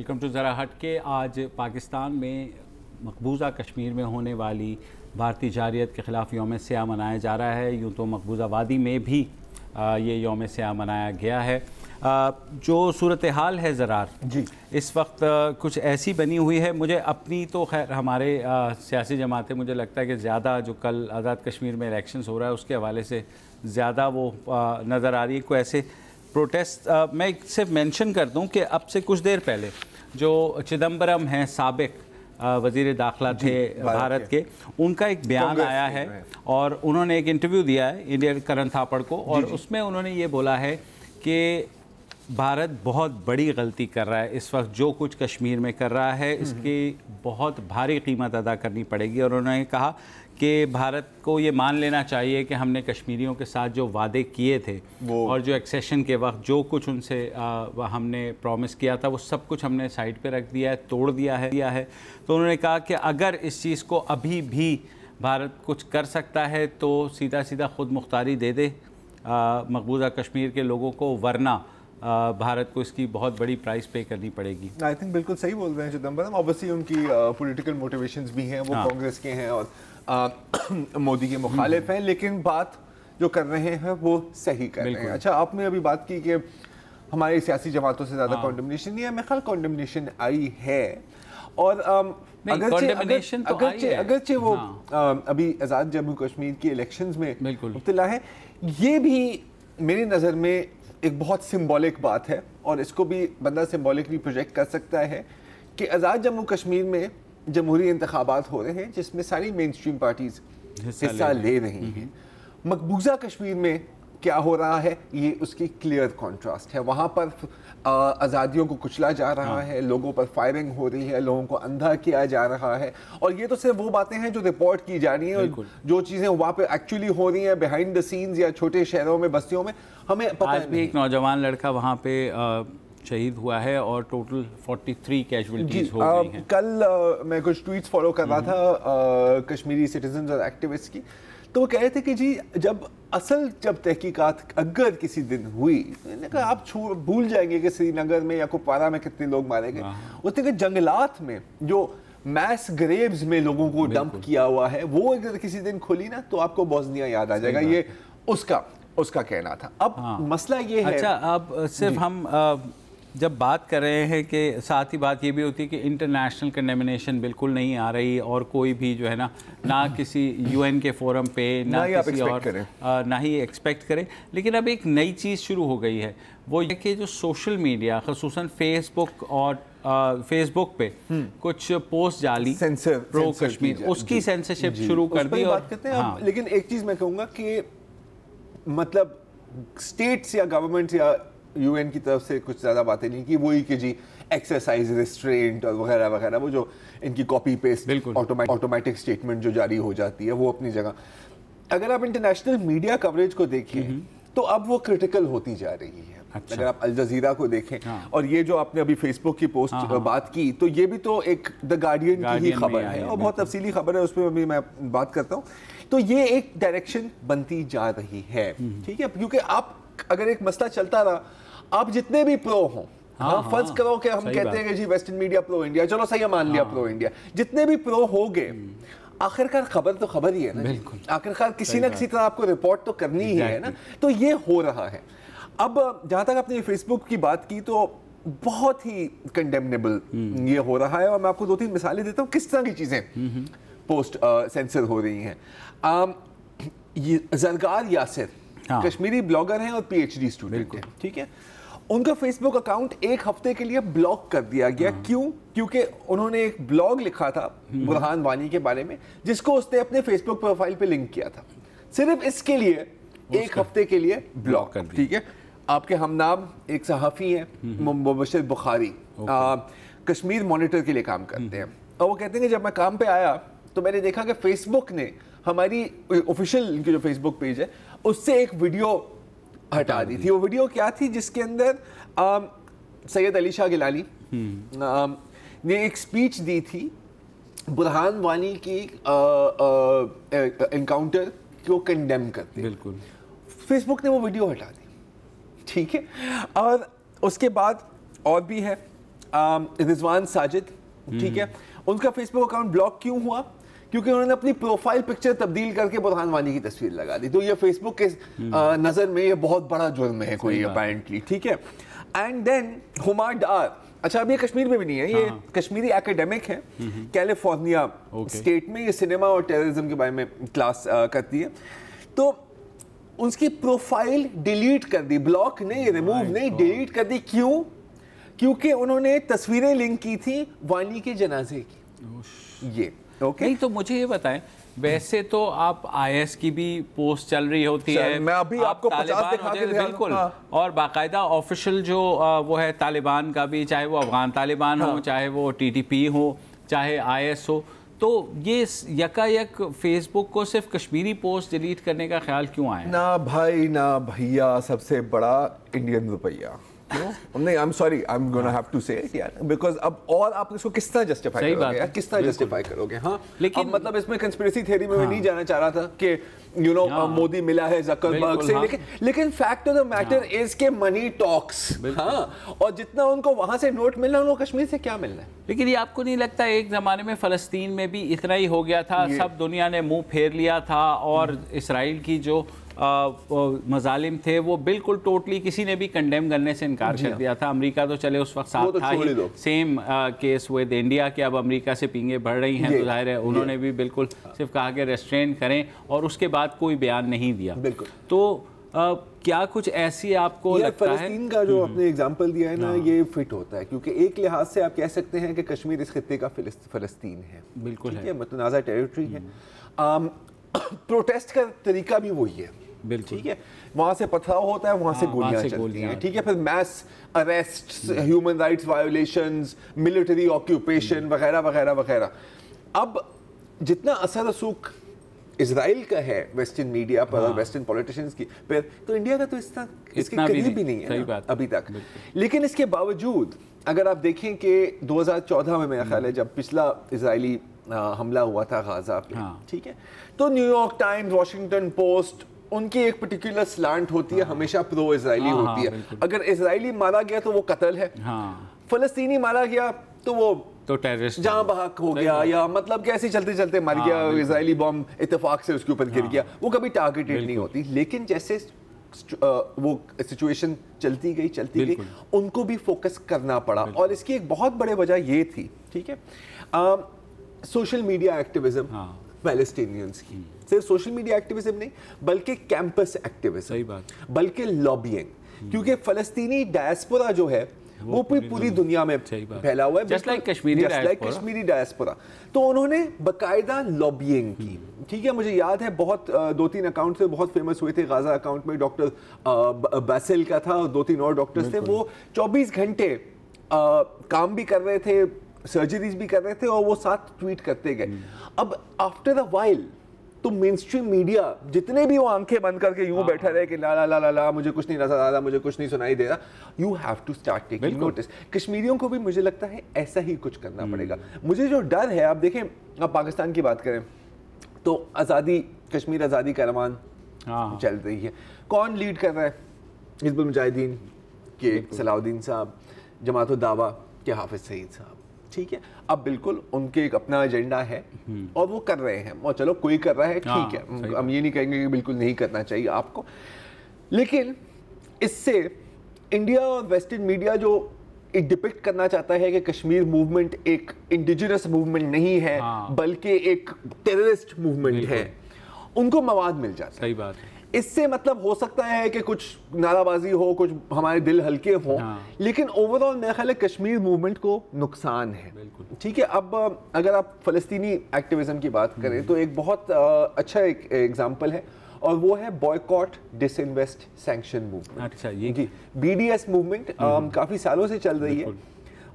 Welcome to ज़रा हट के। आज पाकिस्तान में मकबूजा कश्मीर में होने वाली भारतीय जारियत के ख़िलाफ़ यौम स्याह मनाया जा रहा है। यूँ तो मकबूजा वादी में भी ये यौम स्याह मनाया गया है। जो सूरत हाल है ज़रार जी इस वक्त कुछ ऐसी बनी हुई है, मुझे अपनी तो खैर हमारे सियासी जमातें मुझे लगता है कि ज़्यादा जो कल आज़ाद कश्मीर में इलेक्शंस हो रहा है उसके हवाले से ज़्यादा वो नज़र आ रही है। कोई ऐसे प्रोटेस्ट मैं सिर्फ मेंशन कर दूं कि अब से कुछ देर पहले जो चिदम्बरम हैं साबिक वज़ीर दाखिला थे भारत के, उनका एक बयान आया है और उन्होंने एक इंटरव्यू दिया है इंडियन करण थापड़ को, और उसमें उन्होंने ये बोला है कि भारत बहुत बड़ी गलती कर रहा है इस वक्त, जो कुछ कश्मीर में कर रहा है इसकी बहुत भारी कीमत अदा करनी पड़ेगी। और उन्होंने कहा कि भारत को ये मान लेना चाहिए कि हमने कश्मीरियों के साथ जो वादे किए थे और जो एक्सेशन के वक्त जो कुछ उनसे हमने प्रॉमिस किया था वो सब कुछ हमने साइड पे रख दिया है, तोड़ दिया है। तो उन्होंने कहा कि अगर इस चीज़ को अभी भी भारत कुछ कर सकता है तो सीधा सीधा खुद मुख्तारी दे दे मकबूजा कश्मीर के लोगों को, वरना भारत को इसकी बहुत बड़ी प्राइस पे करनी पड़ेगी। आई थिंक बिल्कुल सही बोल रहे हैं चिदम्बरम। ऑब्वियसली उनकी पॉलिटिकल मोटिवेशंस भी हैं, वो कांग्रेस के हैं और मोदी के मुखालिफ हैं, लेकिन बात जो कर रहे हैं वो सही कर रहे हैं। अच्छा, आपने अभी बात की कि हमारी सियासी जमातों से ज़्यादा कॉन्डेमनेशन नहीं है। मेरे ख्याल कॉन्डेमनेशन आई है, और अगरचे वो अभी आज़ाद जम्मू कश्मीर के इलेक्शंस में मुब्तला है, ये भी मेरी नज़र में एक बहुत सिंबॉलिक बात है, और इसको भी बंदा सिंबॉलिकली प्रोजेक्ट कर सकता है कि आज़ाद जम्मू कश्मीर में जमहूरी इंतखाबात हो रहे हैं जिसमें सारी मेन स्ट्रीम पार्टीज हिस्सा ले रही हैं। मकबूजा कश्मीर में क्या हो रहा है, ये उसकी क्लियर कॉन्ट्रास्ट है। वहाँ पर आज़ादियों को कुचला जा रहा है, लोगों पर फायरिंग हो रही है, लोगों को अंधा किया जा रहा है, और ये तो सिर्फ वो बातें हैं जो रिपोर्ट की जा रही हैं, और जो चीज़ें वहाँ पे एक्चुअली हो रही हैं बिहाइंड द सीन्स या छोटे शहरों में, बस्तियों में, हमें पता आज भी एक नौजवान लड़का वहाँ पे शहीद हुआ है और टोटल 43 कैजुअलिटीज हो गई हैं। कल मैं कुछ ट्वीट्स फॉलो कर रहा था कश्मीरी सिटीजन्स और एक्टिविस्ट की, तो वो कह रहे थे कि जी जब तहकीकात अगर किसी दिन हुई, मैंने कहा आप भूल जाएंगे कि श्रीनगर में या कुपवारा में कितने लोग मारे गए। उसने कहा जंगलात में जो मैस ग्रेव्स में लोगों को डंप किया हुआ है, वो अगर किसी दिन खुली ना तो आपको बोस्निया याद आ जाएगा। ये उसका कहना था। अब मसला ये है, अच्छा, अब सिर्फ हम जब बात कर रहे हैं कि साथ ही बात ये भी होती है कि इंटरनेशनल कंडेमिनेशन बिल्कुल नहीं आ रही, और कोई भी जो है ना किसी यूएन के फोरम पे ना किसी और ना ही एक्सपेक्ट करें। लेकिन अब एक नई चीज़ शुरू हो गई है, वो ये कि जो सोशल मीडिया खसूसन फेसबुक और फेसबुक पे कुछ पोस्ट जाली प्रो कश्मीर, उसकी सेंसरशिप शुरू कर दी। बात करते हैं लेकिन एक चीज़ मैं कहूँगा कि मतलब स्टेट्स या गवर्नमेंट या यूएन की तरफ से कुछ ज़्यादा बातें नहीं की, वही कि जी एक्सरसाइज रिस्ट्रेंट और वगैरह वगैरह, वो जो इनकी कॉपी पेस्ट ऑटोमेटिक स्टेटमेंट जो जारी हो जाती है वो अपनी जगह। अगर आप इंटरनेशनल मीडिया कवरेज को देखिए तो अब वो क्रिटिकल होती जा रही है। अच्छा। अगर आप अल जजीरा को देखें और ये जो आपने अभी फेसबुक की पोस्ट बात की, तो ये भी तो एक द गार्डियन की ही खबर है और बहुत तफसीली खबर है, उस पर अभी मैं बात करता हूँ। तो ये एक डायरेक्शन बनती जा रही है, ठीक है, क्योंकि आप अगर एक मसला चलता रहा, आप जितने भी प्रो हों, फर्ज करो कि हम कहते हैं कि जी वेस्टर्न मीडिया प्रो इंडिया, चलो सही है, मान लिया प्रो इंडिया, जितने भी प्रो हो गए, आखिरकार खबर तो खबर ही है ना, आखिरकार किसी ना किसी तरह आपको रिपोर्ट तो करनी ही है ना। तो ये हो रहा है। अब जहां तक आपने फेसबुक की बात की तो बहुत ही कंडेमनेबल ये हो रहा है, और मैं आपको 2-3 मिसालें देता हूँ किस तरह की चीजें पोस्ट सेंसर हो रही हैं। ये ज़रगार यासिर कश्मीरी ब्लॉगर हैं और पीएचडी स्टूडेंट हैं, ठीक है। उनका फेसबुक अकाउंट एक हफ्ते के लिए ब्लॉक कर दिया गया। क्यों? क्योंकि उन्होंने एक ब्लॉग लिखा था बुरहान वानी के बारे में, जिसको उसने अपने फेसबुक प्रोफाइल पे लिंक किया था। सिर्फ इसके लिए एक हफ्ते के लिए ब्लॉक कर दिया, ठीक है। आपके हमनाम एक सहाफ़ी हैं मुबशिर बुखारी, कश्मीर मॉनिटर के लिए काम करते हैं, और वो कहते हैं कि जब मैं काम पे आया तो मैंने देखा कि फेसबुक ने हमारी ऑफिशियल इनकी जो फेसबुक पेज है उससे एक वीडियो हटा दी थी। वो वीडियो क्या थी? जिसके अंदर सैयद अली शाह गिलानी ने एक स्पीच दी थी बुरहान वानी की एनकाउंटर को कंडेम करते। बिल्कुल, फेसबुक ने वो वीडियो हटा दी, ठीक है। और उसके बाद और भी है, रिजवान साजिद, ठीक है, उनका फेसबुक अकाउंट ब्लॉक क्यों हुआ? क्योंकि उन्होंने अपनी प्रोफाइल पिक्चर तब्दील करके बुरहान वानी की तस्वीर लगा दी। तो ये फेसबुक के नजर में ये बहुत बड़ा जुर्म है कोई अपैरेंटली, ठीक है। एंड देन हुमा डार, अच्छा अब ये कश्मीर में भी नहीं है, ये कश्मीरी एकेडमिक है, कैलिफोर्निया स्टेट में, ये सिनेमा और टेररिज्म के बारे में क्लास करती है। तो उसकी प्रोफाइल डिलीट कर दी, ब्लॉक नहीं, रिमूव नहीं, डिलीट कर दी। क्यों? क्योंकि उन्होंने तस्वीरें लिंक की थी वानी के जनाजे की। ये ओके नहीं, तो मुझे ये बताएं, वैसे तो आप आईएस की भी पोस्ट चल रही होती है, मैं अभी आपको 50 दिखा के बिल्कुल, और बाकायदा ऑफिशियल जो वो है तालिबान का भी, चाहे वो अफगान तालिबान हो, चाहे वो टीटीपी हो, चाहे आईएस हो, तो ये यकायक फेसबुक को सिर्फ कश्मीरी पोस्ट डिलीट करने का ख्याल क्यों आया? ना भाई ना भैया, सबसे बड़ा इंडियन रुपया। नहीं, I am sorry, I am gonna have to say it यार, बिकॉज़ अब और आप इसको किस तरह जस्टिफाई करोगे यार, किस तरह जस्टिफाई करोगे? हाँ, लेकिन मतलब इसमें कंस्पिरेसी थ्योरी में मैं नहीं जाना चाह रहा था कि यू नो मोदी मिला है ज़करबर्ग से, लेकिन fact of the matter is के मनी टॉक्स। हाँ, और जितना उनको वहां से नोट मिलना है, उनको कश्मीर से क्या मिलना है? लेकिन ये आपको नहीं लगता एक ज़माने में फ़लस्तीन में भी इतना ही हो गया था, सब दुनिया ने मुंह फेर लिया था, और इसराइल की जो मजालिम थे वो बिल्कुल टोटली किसी ने भी कंडेम करने से इनकार कर दिया था। अमेरिका तो चले उस वक्त साथ था ही, सेम केस विद इंडिया के अब अमेरिका से पिंगे बढ़ रही हैं, तो जाहिर है उन्होंने भी बिल्कुल सिर्फ कहा कि रेस्ट्रेन करें, और उसके बाद कोई बयान नहीं दिया। तो क्या कुछ ऐसी आपको लगता है? फ़लस्तीन का जो आपने एग्जांपल दिया है ना, ये फिट होता है, क्योंकि एक लिहाज से आप कह सकते हैं कि कश्मीर इस खित्ते का फ़लस्तीन है, बिल्कुल है, मुतनाज़ा टेरिटरी है। प्रोटेस्ट का तरीका भी वही है, बिल्कुल, ठीक है, वहां से पथराव होता है, वहां से गोलियां चलती हैं, ठीक है, फिर mass arrests, human rights violations, military occupation वगैरह वगैरह वगैरह। अब जितना असर रसूख इजराइल का है वेस्टर्न मीडिया पर और वेस्टर्न पॉलिटिशियंस की पर, तो इंडिया का तो इसके करीब भी नहीं है ना, अभी तक। लेकिन इसके बावजूद अगर आप देखें कि 2014 में मेरा ख्याल है जब पिछला इजरायली हमला हुआ था गाजा पे, ठीक है, तो न्यूयॉर्क टाइम्स, वॉशिंगटन पोस्ट, उनकी एक पर्टिकुलर स्लांट होती है, हमेशा प्रो इजरायली होती है। अगर इजरायली मारा गया तो वो कत्ल है, फलस्तीनी मारा गया तो वो तो टेररिस्ट जहां बहक हो गया, या मतलब कैसे चलते चलते मर गया, इजरायली बॉम्ब इत्तेफाक से उसके ऊपर गिर गया, वो कभी टारगेटेड नहीं होती। लेकिन जैसे वो सिचुएशन चलती गई, उनको भी फोकस करना पड़ा, और इसकी एक बहुत बड़े वजह ये थी, ठीक है, सोशल मीडिया एक्टिविज्म पैलेस्टीनियंस की। सिर्फ सोशल मीडिया एक्टिविज्म नहीं, बल्कि कैंपस एक्टिविज्म, सही बात, बल्कि लॉबिंग, क्योंकि फलस्तीनी डायस्पोरा जो है वो पूरी दुनिया में फैला हुआ है, जस्ट लाइक कश्मीरी डायस्पोरा। तो उन्होंने बकायदा लॉबिंग की, ठीक है, मुझे याद है बहुत 2-3 अकाउंट से बहुत फेमस हुए थे। गाजा अकाउंट में डॉक्टर बैसिल का था और 2-3 और डॉक्टर्स थे, वो 24 घंटे काम भी कर रहे थे, सर्जरीज भी कर रहे थे, और वो साथ ट्वीट करते गए। अब आफ्टर अ वाइल तो मेन स्ट्रीम मीडिया जितने भी वो आंखें बंद करके यूं बैठा रहे कि ला ला ला ला ला, मुझे कुछ नहीं नजर आ रहा, मुझे कुछ नहीं सुनाई दे रहा, you have to start taking notice. कश्मीरियों को भी मुझे लगता है ऐसा ही कुछ करना पड़ेगा। मुझे जो डर है, आप देखें, आप पाकिस्तान की बात करें तो आज़ादी, कश्मीर आज़ादी का रमान चल रही है, कौन लीड कर रहा है? हिज़्बुल मुजाहिदीन के सलाउद्दीन साहब, जमात उद दावा के हाफिज सईद साहब, ठीक है। अब बिल्कुल उनके एक अपना एजेंडा है और वो कर रहे हैं, और चलो कोई कर रहा है, ठीक है, हम ये नहीं कहेंगे कि बिल्कुल नहीं करना चाहिए आपको, लेकिन इससे इंडिया और वेस्टर्न मीडिया जो डिपिक्ट करना चाहता है कि कश्मीर मूवमेंट एक इंडिजिनस मूवमेंट नहीं है, बल्कि एक टेररिस्ट मूवमेंट है, उनको मवाद मिल जाता है। सही बात है। इससे मतलब हो सकता है कि कुछ नाराबाजी हो, कुछ हमारे दिल हल्के हों, लेकिन ओवरऑल मेरा ख्याल है कश्मीर मूवमेंट को नुकसान है, ठीक है। अब अगर आप फ़लस्तीनी एक्टिविज्म की बात करें तो एक बहुत अच्छा एक एग्जांपल है, और वो है बॉयकॉट, डिसइन्वेस्ट, सैंक्शन मूवमेंट। अच्छा, ये जी, BDS मूवमेंट काफ़ी सालों से चल रही है,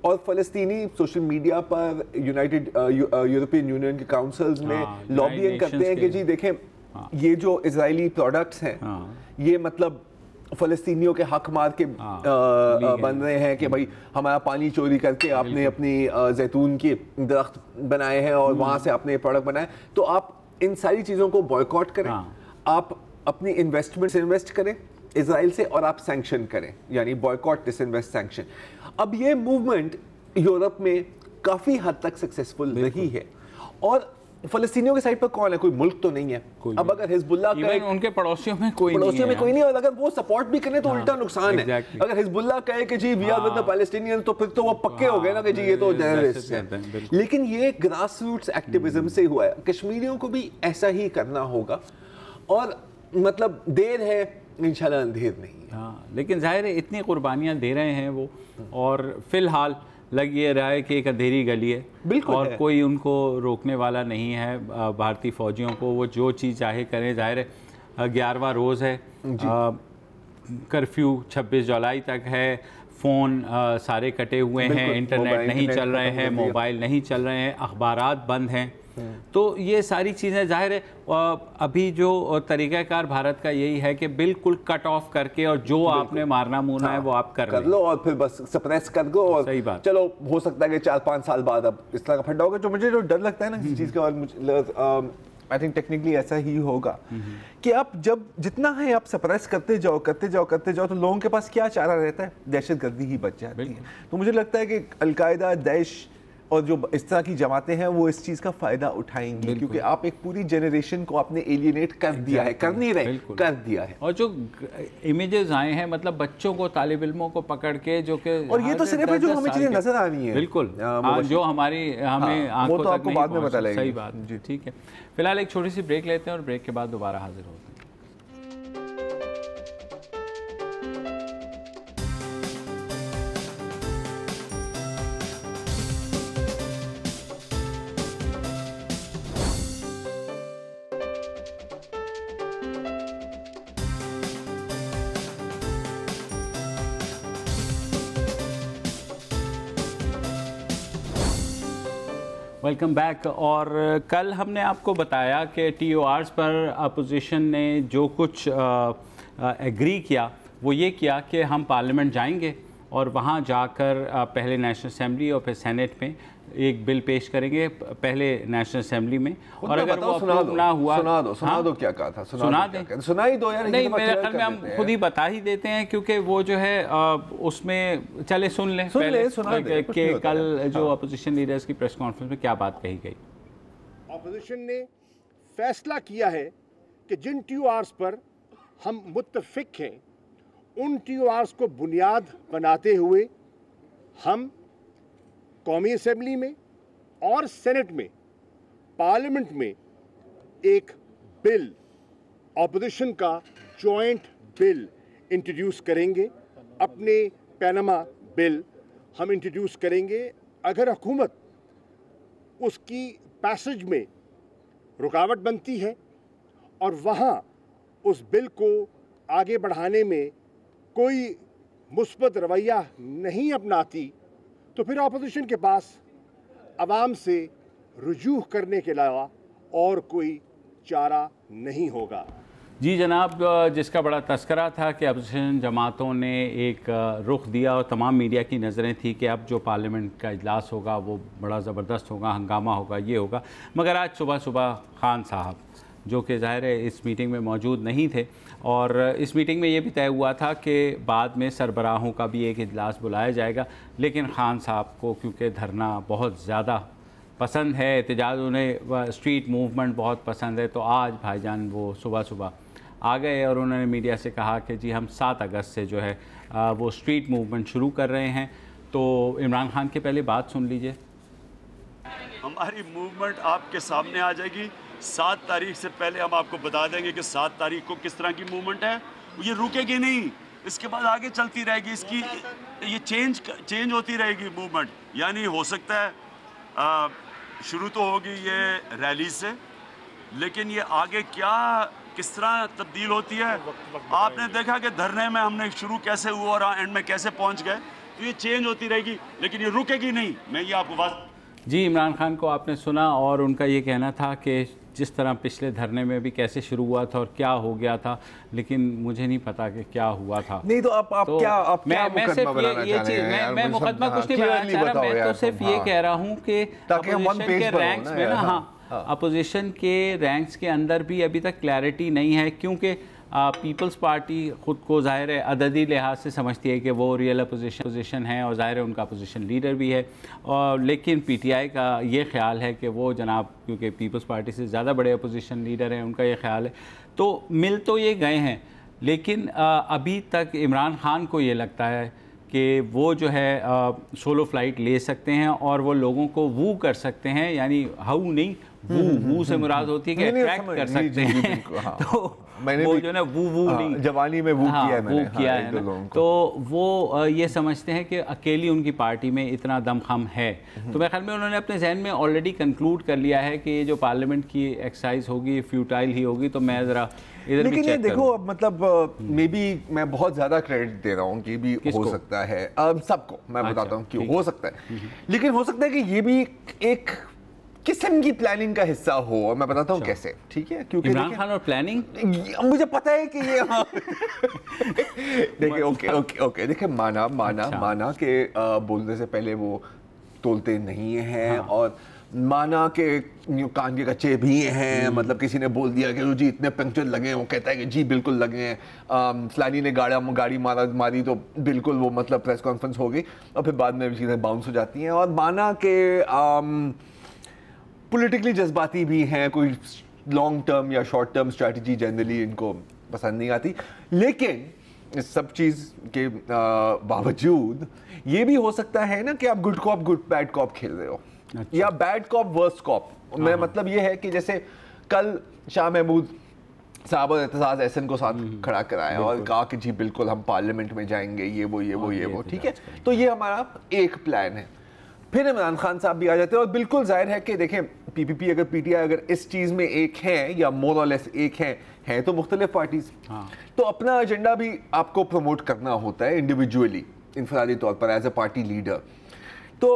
और फ़लस्तीनी सोशल मीडिया पर यूनाइटेड यूरोपियन यूनियन के काउंसिल्स में लॉबिंग करते हैं कि जी देखें, ये जो इजरायली प्रोडक्ट्स हैं, ये मतलब फ़लस्तीनियों के हक मार के बन रहे हैं कि भाई हमारा पानी चोरी करके आपने अपनी जैतून के दरख्त बनाए हैं और वहाँ से आपने प्रोडक्ट बनाए, तो आप इन सारी चीज़ों को बॉयकॉट करें, आप अपनी इन्वेस्टमेंट इन्वेस्ट करें इजराइल से, और आप सैंक्शन करें, यानी बॉयकॉट, डिसइन्वेस्ट, सैंक्शन। अब ये मूवमेंट यूरोप में काफी हद तक सक्सेसफुल रही है। और फलस्तीनियों के साइड पर कौन है? कोई मुल्क तो नहीं है। अब अगर हिजबुल्लाह कहे, उनके पड़ोसियों में कोई नहीं और अगर वो सपोर्ट भी करें तो उल्टा नुकसान है। अगर हिजबुल्लाह कहे कि जी we are with the Palestinian, तो फिर तो वो पक्के हो गए ना कि जी ये तो टेररिस्ट है। लेकिन ये ग्रास रूट्स एक्टिविज्म से हुआ है। कश्मीरियों को भी ऐसा ही करना होगा, और मतलब देर है इंशाल्लाह अंधेर नहीं है। हाँ, लेकिन जाहिर है इतनी कुर्बानियाँ दे रहे हैं वो, और फिलहाल लग ये रहा है कि एक अंधेरी गली है, बिल्कुल और कोई उनको रोकने वाला नहीं है। भारतीय फौजियों को वो जो चीज़ चाहे करें। जाहिर है 11वां रोज़ है, कर्फ्यू 26 जुलाई तक है, फ़ोन सारे कटे हुए हैं, इंटरनेट नहीं चल रहे हैं, मोबाइल नहीं चल रहे हैं, अखबारात बंद हैं। तो ये सारी चीज़ें जाहिर है अभी जो तरीक़ाकार भारत का यही है कि बिल्कुल कट ऑफ करके, और जो आपने मारना मूरना है वो आप कर लो और फिर बस सप्रेस कर दो। और सही बात, चलो हो सकता है कि 4-5 साल बाद अब इस तरह का फड्डा होगा। जो मुझे जो डर लगता है ना किसी चीज़ का, और आई थिंक टेक्निकली ऐसा ही होगा कि आप जब जितना है आप सप्रेस करते जाओ तो लोगों के पास क्या चारा रहता है? दहशतगर्दी ही बच जाती है। तो मुझे लगता है कि अलकायदा, दैश और जो इस तरह की जमातें हैं वो इस चीज़ का फ़ायदा उठाएंगी, क्योंकि आप एक पूरी जनरेशन को आपने एलियनेट कर दिया है, कर नहीं रहे, कर दिया है। और जो इमेजेस आए हैं, मतलब बच्चों को, तालिब इल्मों को पकड़ के, जो कि, और ये तो सिर्फ जो हमें चीज़ें नजर आ रही हैं, बिल्कुल जो हमें आंखों तक आपको बाद में पता लगेगा। सही बात जी, ठीक है। फिलहाल एक छोटी सी ब्रेक लेते हैं और ब्रेक के बाद दोबारा हाजिर होते हैं। Welcome back. और कल हमने आपको बताया कि TORs पर अपोजिशन ने जो कुछ एग्री किया वो ये किया कि हम पार्लियामेंट जाएंगे और वहाँ जाकर पहले नेशनल असेंबली और फिर सेनेट में एक बिल पेश करेंगे, पहले नेशनल असेंबली में, और अगर वो अप्रूव ना हुआ, सुना दो क्या कहा था, सुना ही दो यार। नहीं, मेरे ख्याल में हम खुद ही बता ही देते हैं, क्योंकि वो जो है उसमें चले सुन लें कि कल जो अपोजिशन लीडर्स की प्रेस कॉन्फ्रेंस में क्या बात कही गई। अपोजिशन ने फैसला किया है कि जिन TORs पर हम मुत्तफिक हैं, उन TORs को बुनियाद बनाते हुए हम कौमी असेंबली में और सेनेट में, पार्लियामेंट में एक बिल, ऑपोजिशन का जॉइंट बिल इंट्रोड्यूस करेंगे। अपने पैनामा बिल हम इंट्रोड्यूस करेंगे। अगर हुकूमत उसकी पैसेज में रुकावट बनती है और वहाँ उस बिल को आगे बढ़ाने में कोई मुस्बत रवैया नहीं अपनाती, तो फिर अपोजिशन के पास अवाम से रुजू करने के अलावा और कोई चारा नहीं होगा। जी जनाब, जिसका बड़ा तस्करा था कि अपोजिशन जमातों ने एक रुख दिया और तमाम मीडिया की नज़रें थी कि अब जो पार्लियामेंट का इजलास होगा वो बड़ा ज़बरदस्त होगा, हंगामा होगा, ये होगा। मगर आज सुबह सुबह खान साहब, जो कि ज़ाहिर है इस मीटिंग में मौजूद नहीं थे, और इस मीटिंग में ये भी तय हुआ था कि बाद में सरबराहों का भी एक इजलास बुलाया जाएगा। लेकिन खान साहब को क्योंकि धरना बहुत ज़्यादा पसंद है, एहतजाज, उन्हें स्ट्रीट मूवमेंट बहुत पसंद है, तो आज भाईजान वो सुबह सुबह आ गए और उन्होंने मीडिया से कहा कि जी हम 7 अगस्त से जो है वो स्ट्रीट मूवमेंट शुरू कर रहे हैं। तो इमरान खान के पहले बात सुन लीजिए। हमारी मूवमेंट आपके सामने आ जाएगी। 7 तारीख से पहले हम आपको बता देंगे कि 7 तारीख को किस तरह की मूवमेंट है। ये रुकेगी नहीं, इसके बाद आगे चलती रहेगी, इसकी ये चेंज होती रहेगी मूवमेंट। यानी हो सकता है शुरू तो होगी ये रैली से, लेकिन ये आगे क्या किस तरह तब्दील होती है, आपने देखा कि धरने में हमने शुरू कैसे हुआ और एंड में कैसे पहुंच गए। तो ये चेंज होती रहेगी, लेकिन ये रुकेगी नहीं। मैं ये आपको बात जी, इमरान खान को आपने सुना, और उनका ये कहना था कि जिस तरह पिछले धरने में भी कैसे शुरू हुआ था और क्या हो गया था, लेकिन मुझे नहीं पता कि क्या हुआ था। नहीं तो आप तो क्या आप मैं सिर्फ ये चीज़ मैं मुकदमा कुछ नहीं बनाना चाह रहा, मैं तो सिर्फ ये कह रहा हूँ कि अपोजिशन के रैंक्स में ना, अपोजिशन के रैंक्स के अंदर भी अभी तक क्लैरिटी नहीं है, क्योंकि पीपल्स पार्टी ख़ुद को ज़ाहिर है अददी लिहाज से समझती है कि वो रियल अपोजिशन है और ज़ाहिर है उनका अपोजिशन लीडर भी है, और लेकिन पीटीआई का ये ख्याल है कि वो जनाब क्योंकि पीपल्स पार्टी से ज़्यादा बड़े अपोजिशन लीडर हैं, उनका ये ख्याल है, तो मिल तो ये गए हैं, लेकिन अभी तक इमरान खान को ये लगता है कि वो जो है सोलो फ्लाइट ले सकते हैं और वो लोगों को वू कर सकते हैं, यानी हाउ नहीं वू से मुराद होती है कि अट्रैक्ट कर सकते हैं। तो मैंने वो जो ना वू नहीं जवानी में वू किया है मैंने, वो किया है ना, तो वो ये समझते हैं कि अकेली उनकी पार्टी में इतना दमखम है। तो मेरे ख्याल में उन्होंने अपने जहन में ऑलरेडी कंक्लूड कर लिया है कि ये जो पार्लियामेंट की एक्सरसाइज होगी फ्यूटाइल ही होगी, तो मैं ज़रा इधर भी चेक देखो अब मतलब मे बी मैं बहुत ज़्यादा क्रेडिट दे रहा हूँ कि भी हो सकता है, सबको मैं बताता हूँ कि हो सकता है, लेकिन हो सकता है कि ये भी एक किस्म की प्लानिंग का हिस्सा हो, और मैं बताता हूँ कैसे, ठीक है? क्योंकि इमरान खान और प्लानिंग मुझे पता है कि ये देखिए ओके देखिए माना के बोलने से पहले वो तोलते नहीं हैं, और माना के कान के कच्चे भी हैं, मतलब किसी ने बोल दिया कि जी इतने पंक्चर लगे हैं, वो कहता है कि जी बिल्कुल लगे हैं, फलानी ने गाड़ी मारी तो बिल्कुल वो मतलब प्रेस कॉन्फ्रेंस हो गई, और फिर बाद में चीज़ें बाउंस हो जाती हैं। और माना के पॉलिटिकली जज्बाती भी हैं, कोई लॉन्ग टर्म या शॉर्ट टर्म स्ट्रैटेजी जनरली इनको पसंद नहीं आती, लेकिन इस सब चीज़ के बावजूद ये भी हो सकता है ना कि आप good cop good bad cop खेल रहे हो, या बैड कॉप वर्स्ट कॉप। मेरा मतलब ये है कि जैसे कल शाह महमूद साहब और एतजाज़ एहसन को साथ खड़ा कराया और कहा कि जी बिल्कुल हम पार्लियामेंट में जाएंगे, ये वो ठीक है, तो ये हमारा एक प्लान है। फिर इमरान खान साहब भी आ जाते हैं, और बिल्कुल जाहिर है कि देखें पीपीपी अगर पीटीआई अगर इस चीज़ में एक है या मोर और लेस एक है तो मुख्तलिफ पार्टीज, तो अपना एजेंडा भी आपको प्रमोट करना होता है इंडिविजुअली, इनफरादी तौर पर एज ए पार्टी लीडर। तो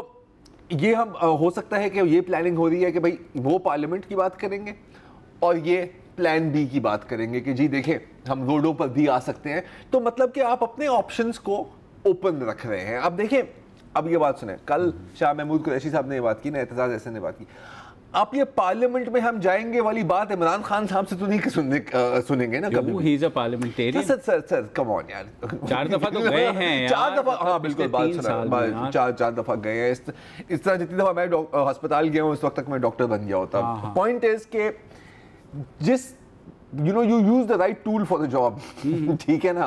ये हम हो सकता है कि ये प्लानिंग हो रही है कि भाई वो पार्लियामेंट की बात करेंगे और ये प्लान बी की बात करेंगे कि जी देखें हम रोडों पर भी आ सकते हैं, तो मतलब कि आप अपने ऑप्शंस को ओपन रख रहे हैं। अब देखें, अब ये बात सुने, कल शाह महमूद कुरैशी साहब ने ये बात की ना, एतजाज़ एहसन ने बात की, आप ये पार्लियामेंट में हम जाएंगे वाली बात इमरान खान साहब से तो नहीं सुनेंगे ना कभी। He is a parliamentarian. Sir come on यार, 4 दफा तो गए हैं यार, 4 दफा, हाँ बिल्कुल बात सुना, 4 दफा गए हैं। इस तरह जितनी दफा मैं अस्पताल गया हूँ उस वक्त तक मैं डॉक्टर बन गया होता। पॉइंट इज के जिस you use the right tool for the job, ठीक है ना।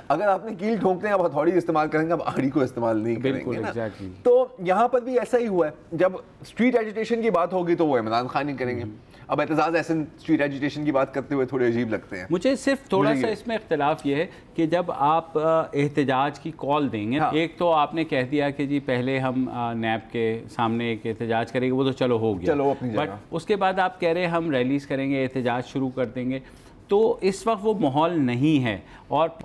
अगर आपने कील ठोंकते हैं, आप हथौड़ी इस्तेमाल करेंगे, आप आड़ी को इस्तेमाल नहीं करेंगे ना। तो यहाँ पर भी ऐसा ही हुआ है, जब स्ट्रीट एजिटेशन की बात होगी तो वो इमरान खान ही करेंगे। अब एतजाज़ एहसन स्ट्रीट एजिटेशन की बात करते हुए थोड़े अजीब लगते हैं। मुझे सिर्फ थोड़ा सा इसमें इख्तिलाफ ये है कि जब आप एहतजाज की कॉल देंगे, एक तो आपने कह दिया कि जी पहले हम नैब के सामने एक एहतजाज करेंगे, वो तो चलो हो गया, चलो अपनी जगह, बट उसके बाद आप कह रहे हैं हम रैलीज करेंगे, एहतजाज शुरू कर देंगे, तो इस वक्त वो माहौल नहीं है। और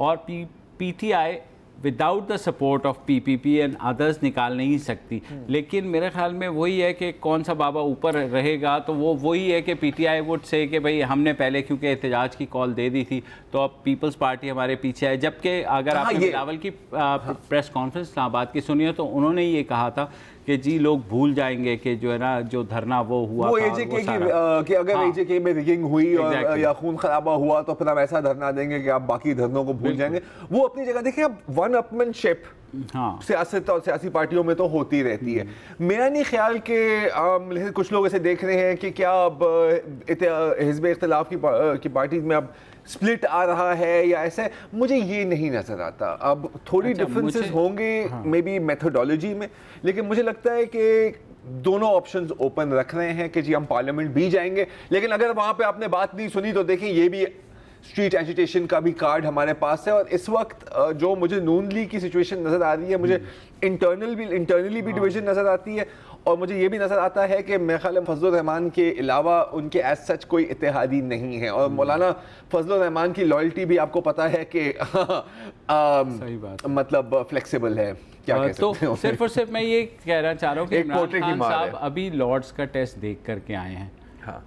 PTI without the support of PPP and others निकाल नहीं सकती। लेकिन मेरे ख्याल में वही है कि कौन सा बाबा ऊपर रहेगा, तो वो वही है कि पीटीआई वुड से कि भाई हमने पहले क्योंकि एहतजाज की कॉल दे दी थी तो अब पीपल्स पार्टी हमारे पीछे है। जबकि अगर आपने बिलावल की प्रेस कॉन्फ्रेंस इस्लामाबाद की सुनी हो तो उन्होंने ये कहा था कि जी लोग भूल जाएंगे कि जो है ना जो धरना वो हुआ वो एजेके कि अगर एजेके में रिगिंग हुई और या खून खराबा हुआ तो फिर हम ऐसा धरना देंगे कि आप बाकी धरनों को भूल जाएंगे। वो अपनी जगह देखिए, अब वन अपमैनशिप सियासत और सियासी पार्टियों में तो होती रहती है। मेरा नहीं ख्याल कि कुछ लोग ऐसे देख रहे हैं कि क्या अब हिज़्ब इख्तिलाफ की पार्टी में अब स्प्लिट आ रहा है या ऐसे, मुझे ये नहीं नजर आता। अब थोड़ी डिफरेंसेस होंगे मे बी मेथोडोलॉजी में, लेकिन मुझे लगता है कि दोनों ऑप्शंस ओपन रख रहे हैं कि जी हम पार्लियामेंट भी जाएंगे। लेकिन अगर वहां पे आपने बात नहीं सुनी तो देखिए ये भी स्ट्रीट एजिटेशन का भी कार्ड हमारे पास है। और इस वक्त जो मुझे नून लीग की सिचुएशन नजर आ रही है, मुझे इंटरनली भी डिवीजन नजर आती है, और मुझे ये भी नज़र आता है कि मेरे ख्याल में फजलुर रहमान के अलावा उनके एज सच कोई इत्तेहादी नहीं है। और मौलाना फजलुर रहमान की लॉयल्टी भी आपको पता है कि मतलब फ्लेक्सिबल है, क्या कह सकते हैं। तो सिर्फ और सिर्फ मैं ये कहना चाह रहा हूँ कि इमरान खान साहब अभी लॉर्ड्स का टेस्ट देख करके आए हैं,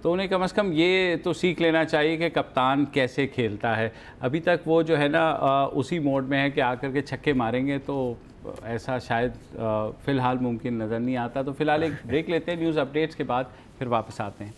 तो उन्हें कम से कम ये तो सीख लेना चाहिए कि कप्तान कैसे खेलता है। अभी तक वो जो है ना उसी मोड में है कि आकर के छक्के मारेंगे, तो ऐसा शायद फ़िलहाल मुमकिन नज़र नहीं आता। तो फ़िलहाल एक ब्रेक लेते हैं, न्यूज़ अपडेट्स के बाद फिर वापस आते हैं।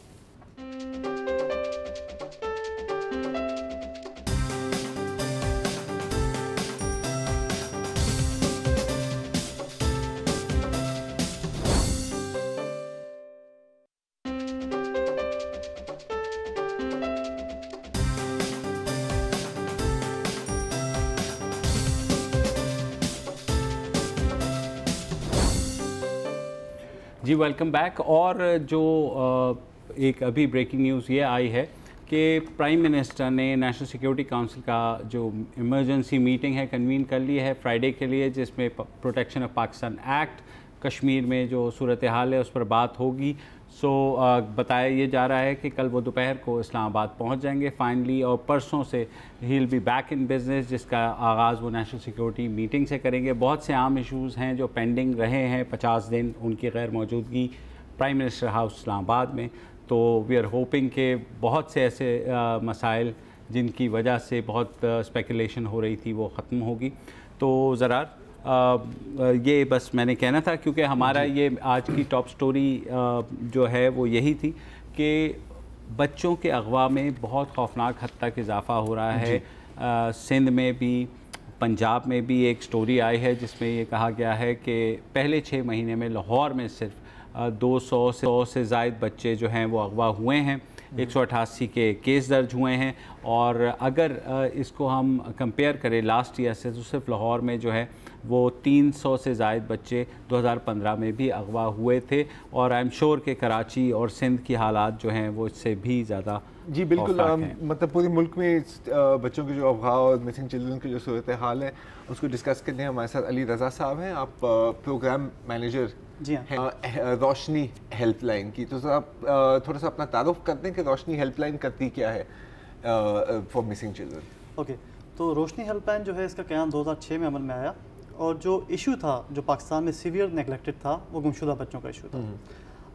जी वेलकम बैक। और जो एक अभी ब्रेकिंग न्यूज़ ये आई है कि प्राइम मिनिस्टर ने नेशनल सिक्योरिटी काउंसिल का जो इमरजेंसी मीटिंग है कन्वीन कर ली है फ्राइडे के लिए, जिसमें protection of Pakistan act, Kashmir में जो सूरत हाल है उस पर बात होगी। सो बताया ये जा रहा है कि कल वो दोपहर को इस्लामाबाद पहुंच जाएंगे फाइनली, और परसों से he will be back in business, जिसका आगाज़ वो नेशनल सिक्योरिटी मीटिंग से करेंगे। बहुत से आम इशूज़ हैं जो पेंडिंग रहे हैं 50 दिन उनकी गैर मौजूदगी प्राइम मिनिस्टर हाउस इस्लामाबाद में। तो वी आर होपिंग कि बहुत से ऐसे मसाइल जिनकी वजह से बहुत स्पेकुलेशन हो रही थी वो ख़त्म होगी। तो ज़रा ये बस मैंने कहना था, क्योंकि हमारा ये आज की टॉप स्टोरी जो है वो यही थी कि बच्चों के अगवा में बहुत खौफनाक हद तक इजाफ़ा हो रहा है। सिंध में भी, पंजाब में भी एक स्टोरी आई है जिसमें ये कहा गया है कि पहले 6 महीने में लाहौर में सिर्फ 200 से ज़ायद बच्चे जो हैं वो अगवा हुए हैं, 188 के केस दर्ज हुए हैं। और अगर इसको हम कंपेयर करें लास्ट ईयर से, तो सिर्फ लाहौर में जो है वो 300 से ज़ायद बच्चे 2015 में भी अगवा हुए थे। और आई एम श्योर कि कराची और सिंध की हालात जो हैं वो इससे भी ज़्यादा जी बिल्कुल। मतलब पूरे मुल्क में बच्चों के जो अगवा और मिसिंग चिल्ड्रन की जो सूरत हाल है उसको डिस्कस करने हमारे साथ अली रज़ा साहब हैं। आप प्रोग्राम मैनेजर जी हाँ रोशनी हेल्पलाइन की। तो आप थोड़ा सा अपना तारुफ कर दें कि रोशनी हेल्पलाइन करती क्या है फॉर मिसिंग चिल्ड्रन। ओके, तो रोशनी हेल्पलाइन जो है इसका क़याम 2006 में अमल में आया, और जो इशू था जो पाकिस्तान में सीवियर नेगलेक्टेड था वो गुमशुदा बच्चों का इशू था।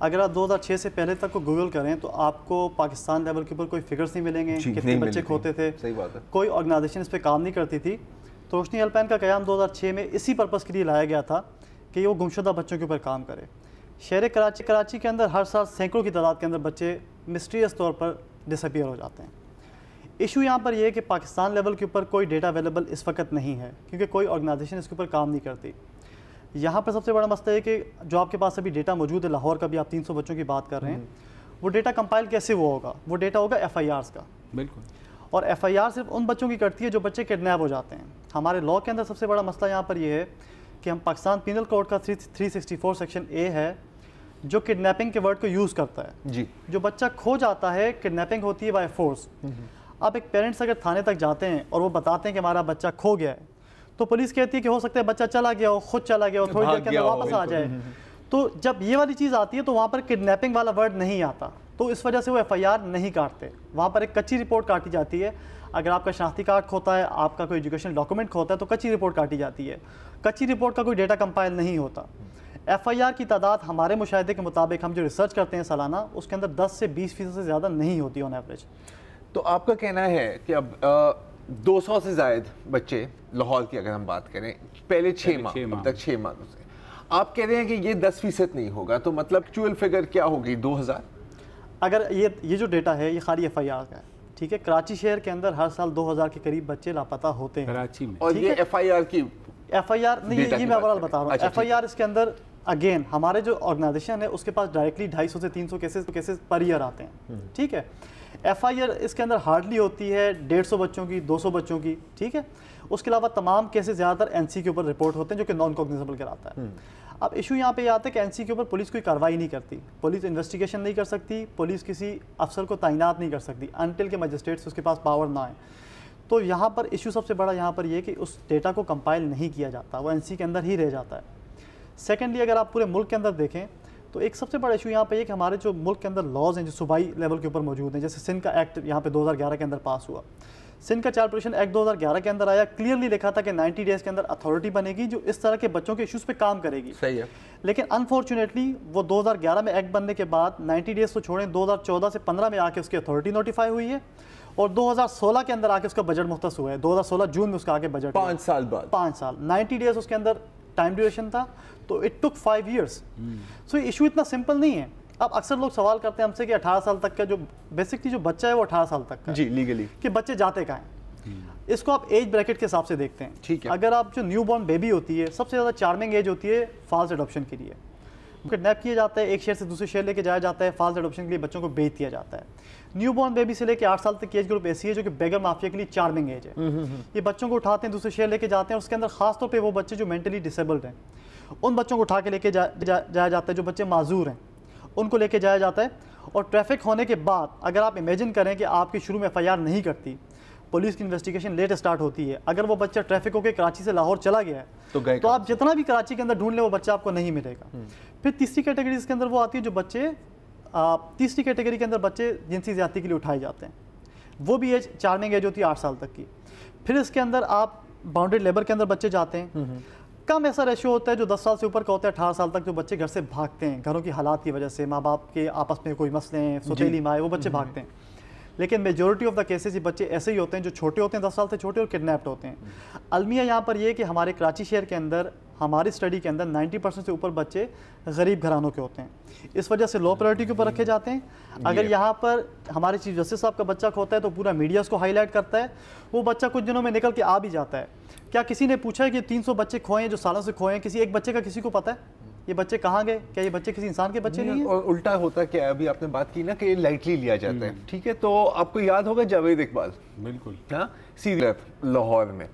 अगर आप 2006 से पहले तक को गूगल करें तो आपको पाकिस्तान लेवल के ऊपर कोई फिगर्स नहीं मिलेंगे कितने बच्चे खोते थे। सही बात है। कोई ऑर्गेनाइजेशन इस पर काम नहीं करती थी। तो रोशनी हेल्पलाइन का क़याम 2006 में इसी पर्पज़ के लिए लाया गया था कि वो गुमशुदा बच्चों के ऊपर काम करे। शहर कराची के अंदर हर साल सैकड़ों की तादाद के अंदर बच्चे मिस्टीरियस तौर पर डिसअपीयर हो जाते हैं। इशू यहाँ पर यह है कि पाकिस्तान लेवल के ऊपर कोई डेटा अवेलेबल इस वक्त नहीं है, क्योंकि कोई ऑर्गेनाइजेशन इसके ऊपर काम नहीं करती। यहाँ पर सबसे बड़ा मसला है कि जो आपके पास अभी डेटा मौजूद है, लाहौर का भी आप 300 बच्चों की बात कर रहे हैं, वो डेटा कंपाइल कैसे वो होगा? वो डेटा होगा FIRs का। बिल्कुल। और FIR सिर्फ उन बच्चों की करती है जो बच्चे किडनैप हो जाते हैं। हमारे लॉ के अंदर सबसे बड़ा मसला यहाँ पर यह है कि हम पाकिस्तान पीनल कोड का 364 सेक्शन A है जो किडनैपिंग के वर्ड को यूज़ करता है। जी। जो बच्चा खो जाता है, किडनैपिंग होती है बाय फोर्स। अब एक पेरेंट्स अगर थाने तक जाते हैं और वो बताते हैं कि हमारा बच्चा खो गया है, तो पुलिस कहती है कि हो सकता है बच्चा चला गया हो, खुद चला गया हो, थोड़ी देर के अंदर वापस आ जाए। तो जब ये वाली चीज़ आती है तो वहाँ पर किडनैपिंग वाला वर्ड नहीं आता, तो इस वजह से वो FIR नहीं काटते। वहाँ पर एक कच्ची रिपोर्ट काटी जाती है। अगर आपका शनाख्ती कार्ड खोता है, आपका कोई एजुकेशनल डॉक्यूमेंट खोता है, तो कच्ची रिपोर्ट काटी जाती है। कच्ची रिपोर्ट का कोई डेटा कंपाइल नहीं होता। FIR की तादाद हमारे मुशाहिदे के मुताबिक हम जो रिसर्च करते हैं सालाना, उसके अंदर 10 से 20% से ज़्यादा नहीं होती ऑन एवरेज। तो आपका कहना है कि अब 200 से ज़ायद बच्चे लाहौर की अगर हम बात करें पहले 6 माह, अब तक 6 माह से, आप कह रहे हैं कि ये 10% नहीं होगा, तो मतलब एक्चुअल फिगर क्या होगी? 2000? अगर ये जो डेटा है ये खाली FIR का है, ठीक है। कराची शहर के अंदर हर साल 2000 के करीब बच्चे लापता होते हैं कराची में, और ये FIR की FIR नहीं, ये मैं ओवरऑल बता रहा हूँ। FIR इसके अंदर अगेन हमारे जो ऑर्गेनाइजेशन है उसके पास डायरेक्टली 250 से 300 केसेस पर ईयर आते हैं, ठीक है। FIR इसके अंदर हार्डली होती है 150 बच्चों की, 200 बच्चों की, ठीक है। उसके अलावा तमाम केसेस ज़्यादातर NC के ऊपर रिपोर्ट होते हैं जो कि नॉन कॉग्निजेबल कराता है। अब इशू यहाँ पे आता है कि NC के ऊपर पुलिस कोई कार्रवाई नहीं करती, पुलिस इन्वेस्टिगेशन नहीं कर सकती, पुलिस किसी अफसर को तैनात नहीं कर सकती अनटिल के मजिस्ट्रेट्स उसके पास पावर ना आए। तो यहाँ पर इशू सबसे बड़ा यहाँ पर ये कि उस डेटा को कंपाइल नहीं किया जाता, वो NC के अंदर ही रह जाता है। सेकेंडली अगर आप पूरे मुल्क के अंदर देखें तो एक सबसे बड़ा इशू यहाँ पे ये कि हमारे जो मुल्क के अंदर लॉज हैं जो सूबाई लेवल के ऊपर मौजूद हैं, जैसे सिंध का एक्ट यहाँ पे 2011 के अंदर पास हुआ। सिंध का चाइल्ड प्रोटेक्शन एक्ट 2011 के अंदर आया, क्लियरली लिखा था कि 90 डेज़ के अंदर अथॉरिटी बनेगी जो इस तरह के बच्चों के इशूज़ पे काम करेगी। सही है। लेकिन अनफॉर्चुनेटली वो 2011 में एक्ट बनने के बाद 90 डेज़ तो छोड़ें, 2014 से 15 में आके उसकी अथॉरिटी नोटिफाई हुई है और 2016 के अंदर आके उसका बजट मुख्तस हुआ है। 2016 जून में उसका आगे बजट 5 साल बाद, 5 साल 90 डेज़ उसके अंदर टाइम ड्यूरेशन था, तो it took 5 years। So issue इतना सिंपल नहीं है। अब अक्सर लोग सवाल करते हैं हमसे कि 18 साल तक का जो बेसिकली जो बच्चा है वो 18 साल तक का जी लीगली, कि बच्चे जाते कहाँ हैं। इसको आप एज ब्रैकेट के हिसाब से देखते हैं, ठीक है। अगर आप जो न्यू बॉर्न बेबी होती है, सबसे ज़्यादा चार्मिंग एज होती है फॉल्स एडॉप्शन के लिए। किडनैप किया जाता है, एक शहर से दूसरे शहर लेके जाया जाता है, फॉल्स एडॉप्शन के लिए बच्चों को बेच दिया जाता है। न्यू बॉर्न बेबी से लेकर 8 साल तक की एज ग्रुप ऐसी है जो कि बेगर माफिया के लिए चार्मिंग एज है। ये बच्चों को उठाते हैं, दूसरे शहर लेके जाते हैं, उसके अंदर खास तौर पे वो बच्चे जो मेंटली डिसेबल्ड हैं उन बच्चों को उठा के लेके जाया जाता है जो बच्चे माजूर हैं, उनको लेके जाया जाता है। और ट्रैफिक होने के बाद अगर आप इमेजिन करें कि आपकी शुरू में FIR नहीं करती, पुलिस की इन्वेस्टिगेशन लेट स्टार्ट होती है, अगर वो बच्चा ट्रैफिक होकर कराची से लाहौर चला गया है तो आप जितना भी कराची के अंदर ढूंढ लें वो बच्चा आपको नहीं मिलेगा। फिर तीसरी कैटेगरी के अंदर वो आती है जो बच्चे तीसरी कैटेगरी के अंदर बच्चे जिनसी ज़्यादती के लिए उठाए जाते हैं, वो भी एज चार्मिंग एज होती है 8 साल तक की। फिर इसके अंदर आप बाउंडेड लेबर के अंदर बच्चे जाते हैं, कम ऐसा रेशियो होता है जो 10 साल से ऊपर का होता है, 18 साल तक जो बच्चे घर से भागते हैं, घरों की हालात की वजह से, माँ बाप के आपस में कोई मसले हैं, सौतेली माँ है, वो बच्चे भागते हैं। लेकिन मेजॉरिटी ऑफ द केसेस ये बच्चे ऐसे ही होते हैं जो छोटे होते हैं, 10 साल से छोटे और किडनैप्ड होते हैं। अलमिया यहाँ पर ये कि हमारे कराची शहर के अंदर हमारी स्टडी के अंदर 90% से ऊपर बच्चे गरीब घरानों के होते हैं, इस वजह से लो प्रायोरिटी के ऊपर रखे जाते हैं। अगर यहाँ पर हमारे चीफ जस्टिस साहब का बच्चा खोता है तो पूरा मीडिया उसको हाईलाइट करता है, वो बच्चा कुछ दिनों में निकल के आ भी जाता है। क्या किसी ने पूछा है कि 300 बच्चे खोए हैं जो सालों से खोए हैं, किसी एक बच्चे का किसी को पता है ये बच्चे कहाँ गए? क्या ये बच्चे किसी इंसान के बच्चे नहीं हैं? और उल्टा होता क्या, अभी आपने बात की ना कि लाइटली लिया जाता है, ठीक है। तो आपको याद होगा जावेद इकबाल, बिल्कुल, हाँ, सीरियल लाहौर में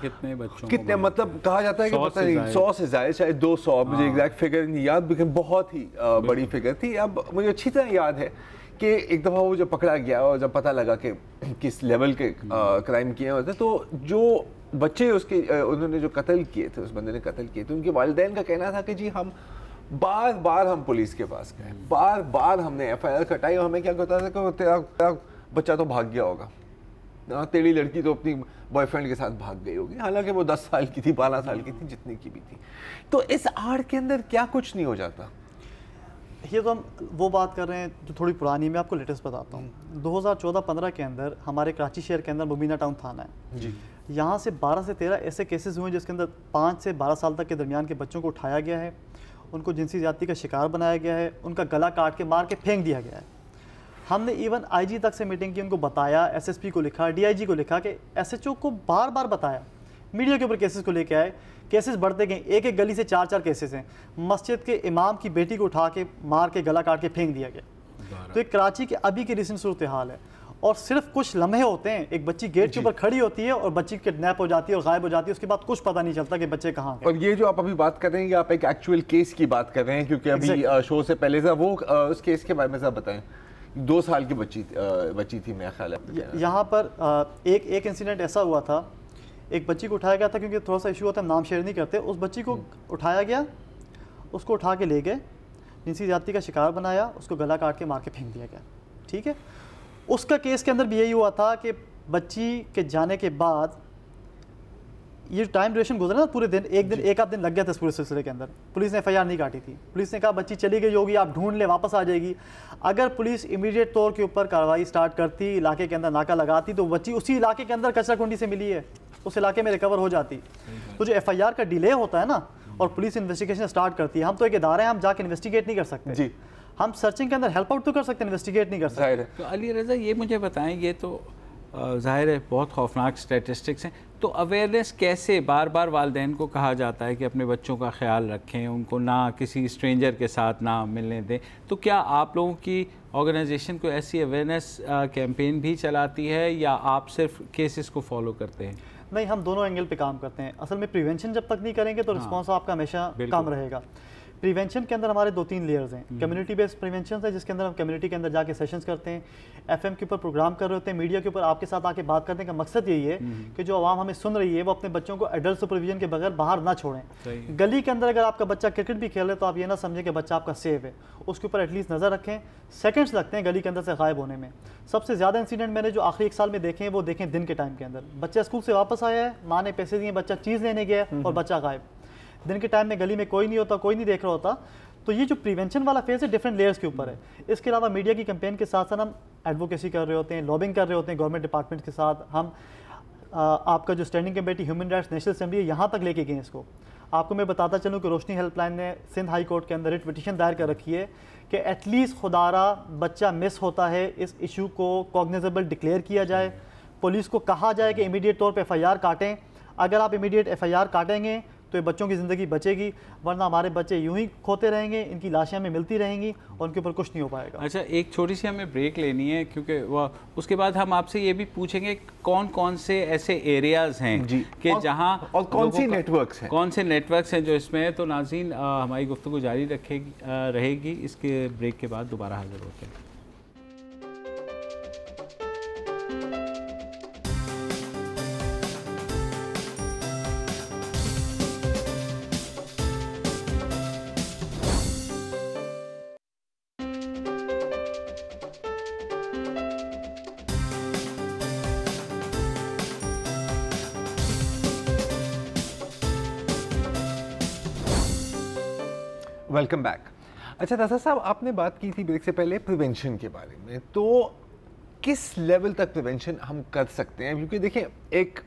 कितने बच्चों कितने, मतलब कहा जाता है कि पता नहीं 100 से ज़्यादा, शायद 200, मुझे एग्जैक्ट फिगर नहीं याद, लेकिन बहुत ही बड़ी फिगर थी। अब मुझे अच्छी तरह याद है कि एक दफ़ा वो जब पकड़ा गया और जब पता लगा कि किस लेवल के क्राइम किए होते, तो जो बच्चे उसके उन्होंने जो कत्ल किए थे, उस बंदे ने कत्ल किए थे, उनके वालिदैन का कहना था कि जी हम बार बार हम पुलिस के पास गए, बार बार हमने FIR कटाई और हमें क्या कहता था कि तेरा बच्चा तो भाग गया होगा, तेरी लड़की तो अपनी बॉयफ्रेंड के साथ भाग गई होगी, हालांकि वो 10 साल की थी, 12 साल की थी, जितनी की भी थी। तो इस आड़ के अंदर क्या कुछ नहीं हो जाता? ये तो हम वो बात कर रहे हैं जो थोड़ी पुरानी, मैं आपको लेटेस्ट बताता हूँ। 2014-15 के अंदर हमारे कराची शहर के अंदर मुबीना टाउन थाना है जी, यहाँ से 12 से 13 ऐसे केसेस हुए जिसके अंदर 5 से 12 साल तक के दरमियान के बच्चों को उठाया गया है, उनको जिनसी ज़्यादती का शिकार बनाया गया है, उनका गला काट के मार के फेंक दिया गया है। हमने इवन IG तक से मीटिंग की, उनको बताया, SSP को लिखा, DIG को लिखा, कि SHO को बार बार बताया, मीडिया के ऊपर केसेस को लेके आए, केसेस बढ़ते गए, एक एक गली से 4-4 केसेस हैं। मस्जिद के इमाम की बेटी को उठा के मार के गला काट के फेंक दिया गया। तो एक कराची के अभी की रिसेंट सूरत हाल है, और सिर्फ कुछ लम्हे होते हैं, एक बच्ची गेट के ऊपर खड़ी होती है और बच्ची किडनैप हो जाती है और गायब हो जाती है, उसके बाद कुछ पता नहीं चलता कि बच्चे कहाँ गए। और ये जो आप अभी बात कर रहे हैं, आप एक एक्चुअल केस की बात कर रहे हैं, क्योंकि अभी शो से पहले वो उस केस के बारे में जरा बताएं। 2 साल की बच्ची थी मेरा ख्याल है। यहाँ पर एक इंसिडेंट ऐसा हुआ था, एक बच्ची को उठाया गया था, क्योंकि थोड़ा सा इशू होता है, नाम शेयर नहीं करते। उस बच्ची को उठाया गया, उसको उठा के ले गए, जिनसी ज़्यादती का शिकार बनाया, उसको गला काट के मार के फेंक दिया गया, ठीक है। उसका केस के अंदर भी यही हुआ था कि बच्ची के जाने के बाद ये टाइम ड्यूरेशन गुजरा ना, पूरे दिन, एक आध दिन लग गया था इस पूरे सिलसिले के अंदर। पुलिस ने FIR नहीं काटी थी, पुलिस ने कहा बच्ची चली गई होगी, आप ढूंढ ले, वापस आ जाएगी। अगर पुलिस इमीडिएट तौर के ऊपर कार्रवाई स्टार्ट करती, इलाके के अंदर नाका लगाती, तो बच्ची उसी इलाके के अंदर कचरा कुंडी से मिली है, उस इलाके में रिकवर हो जाती। तो जो FIR का डिले होता है ना, और पुलिस इन्वेस्टिगेशन स्टार्ट करती है, हम तो एक इदारा है, हम जाके इन्वेस्टिगेट नहीं कर सकते जी, हम सर्चिंग के अंदर हेल्प आउट तो कर सकते हैं, इन्वेस्टिगेट नहीं कर सकते। तो अली रज़ा, ये मुझे बताएं, ये तो ज़ाहिर है बहुत खौफनाक स्टैटिस्टिक्स हैं, तो अवेयरनेस कैसे बार बार वालिदैन को कहा जाता है कि अपने बच्चों का ख्याल रखें, उनको ना किसी स्ट्रेंजर के साथ ना मिलने दें, तो क्या आप लोगों की ऑर्गेनाइजेशन को ऐसी अवेयरनेस कैंपेन भी चलाती है या आप सिर्फ केसेस को फॉलो करते हैं? नहीं, हम दोनों एंगल पे काम करते हैं। असल में प्रिवेंशन जब तक नहीं करेंगे तो रिस्पॉन्स आपका हमेशा कम रहेगा। प्रिवेंशन के अंदर हमारे 2-3 लेयर्स हैं। कम्युनिटी बेस्ड प्रिवेंशन है, जिसके अंदर हम कम्युनिटी के अंदर जाके सेशंस करते हैं, FM के ऊपर प्रोग्राम कर रहे होते हैं, मीडिया के ऊपर आपके साथ आके बात करने का मकसद यही है कि जो आवाम हमें सुन रही है वो अपने बच्चों को एडल्ट सुपरविजन के बगैर बाहर ना छोड़ें। गली के अंदर अगर आपका बच्चा क्रिकेट भी खेल रहे तो आप ये ना समझें कि बच्चा आपका सेफ है, उसके ऊपर एटलीस्ट नज़र रखें। सेकंड्स लगते हैं गली के अंदर से गायब होने में। सबसे ज़्यादा इंसिडेंट मैंने जो आखिरी 1 साल में देखे हैं वो देखें दिन के टाइम के अंदर। बच्चा स्कूल से वापस आया है, माँ ने पैसे दिए, बच्चा चीज़ लेने गया और बच्चा गायब। दिन के टाइम में गली में कोई नहीं होता, कोई नहीं देख रहा होता। तो ये जो प्रिवेंशन वाला फेज है डिफरेंट लेयर्स के ऊपर है। इसके अलावा मीडिया की कैंपेन के साथ साथ हम एडवोकेसी कर रहे होते हैं, लॉबिंग कर रहे होते हैं गवर्नमेंट डिपार्टमेंट के साथ। हम आपका जो standing committee human rights national assembly है, यहाँ तक लेके गए इसको। आपको मैं बताता चलूँ कि रोशनी हेल्पलाइन ने सिंध हाई कोर्ट के अंदर रिट पिटीशन दायर कर रखी है कि एटलीस्ट खुदारा बच्चा मिस होता है, इस इशू को कॉग्निजेबल डिक्लेयर किया जाए। पुलिस को कहा जाए कि इमीडिएट तौर पर FIR काटें। अगर आप इमीडिएट FIR काटेंगे तो तो ये बच्चों की ज़िंदगी बचेगी, वरना हमारे बच्चे यूं ही खोते रहेंगे, इनकी लाशें हमें मिलती रहेंगी और उनके ऊपर कुछ नहीं हो पाएगा। अच्छा, एक छोटी सी हमें ब्रेक लेनी है, क्योंकि उसके बाद हम आपसे ये भी पूछेंगे कौन कौन से ऐसे एरियाज़ हैं कि जहाँ और कौन सी नेटवर्क्स हैं, कौन से नेटवर्क्स हैं जो इसमें है। तो नाज़रीन, हमारी गुफ्तगू जारी रहेगी, इसके ब्रेक के बाद दोबारा हाजिर होते हैं। Welcome back. अच्छा तासा साहब, आपने बात की थी ब्रेक से पहले प्रिवेंशन के बारे में, तो किस लेवल तक प्रिवेंशन हम कर सकते हैं? क्योंकि देखिए, एक